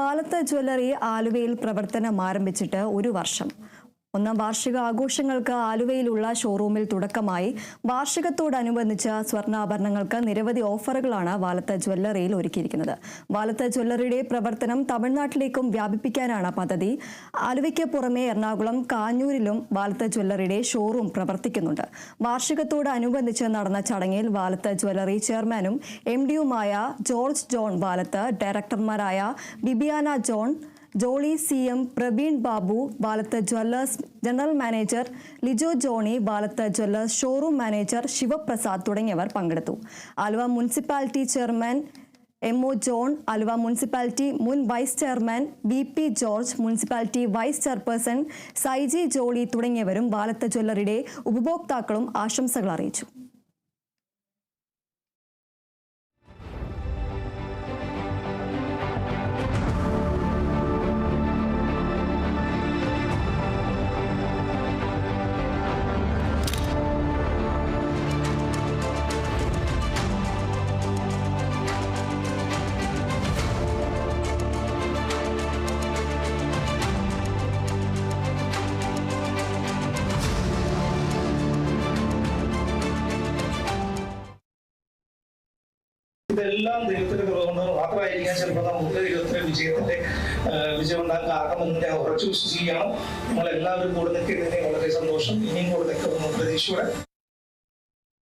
പാലത്ത് jewellery ആലുവയിൽ പ്രവർത്തനം ആരംഭിച്ചിട്ട് ഒരു വർഷം. ഒന്നാം വാർഷിക ആഘോഷങ്ങൾക്ക് ആലുവയിലുള്ള ഷോറൂമിൽ തുടക്കമായി. വാർഷികത്തോടനുബന്ധിച്ച് സ്വർണ്ണാഭരണങ്ങൾക്ക് നിരവധി ഓഫറുകളാണ് വാലത്ത് ജ്വല്ലറിയിൽ ഒരുക്കിയിരിക്കുന്നത്. വാലത്ത് ജ്വല്ലറിയുടെ പ്രവർത്തനം തമിഴ്നാട്ടിലേക്കും വ്യാപിപ്പിക്കാനാണ് പദ്ധതി. ആലുവയ്ക്ക് പുറമെ എറണാകുളം, കാഞ്ഞൂരിലും വാലത്ത് ജ്വല്ലറിയുടെ ഷോറൂം പ്രവർത്തിക്കുന്നുണ്ട്. വാർഷികത്തോടനുബന്ധിച്ച് നടന്ന ചടങ്ങിൽ വാലത്ത് ജ്വല്ലറി ചെയർമാനും MD-യുമായ ജോർജ് ജോൺ വാലത്ത്, ഡയറക്ടർമാരായ Bibiana John, Jolly CM, Praveen Babu, Valath jewellers general manager Lijo Johnny, Valath jewellers showroom manager Sivaprasad തുടങ്ങിയവർ പങ്കെടുത്തു. Aluva municipality chairman MO John, Aluva municipality മുൻ vice chairman BP George, municipality vice chairperson Saiji Jolly തുടങ്ങിയവരും വാലത്ത് ജ്വല്ലറിയുടെ ഉപഭോക്താക്കളും ആശംസകൾ അറിയിച്ചു. ഇതെല്ലാം ദൈവത്തിന്റെ കൃപ കൊണ്ട് മാത്രമായിരിക്കാൻ ചിലപ്പോൾ നമുക്ക് ദൈവത്തിന്റെ വിജയം ഉണ്ടാകാൻ കാരണമെന്ന് ഞാൻ ഉറച്ചു വിശ്വസിക്കുകയാണ്. നിങ്ങളെല്ലാവരും കൂടെ നിൽക്കുന്നതിനെ വളരെ സന്തോഷം. ഇനിയും കൂടെ നിൽക്കുന്ന പ്രതീക്ഷയോടെ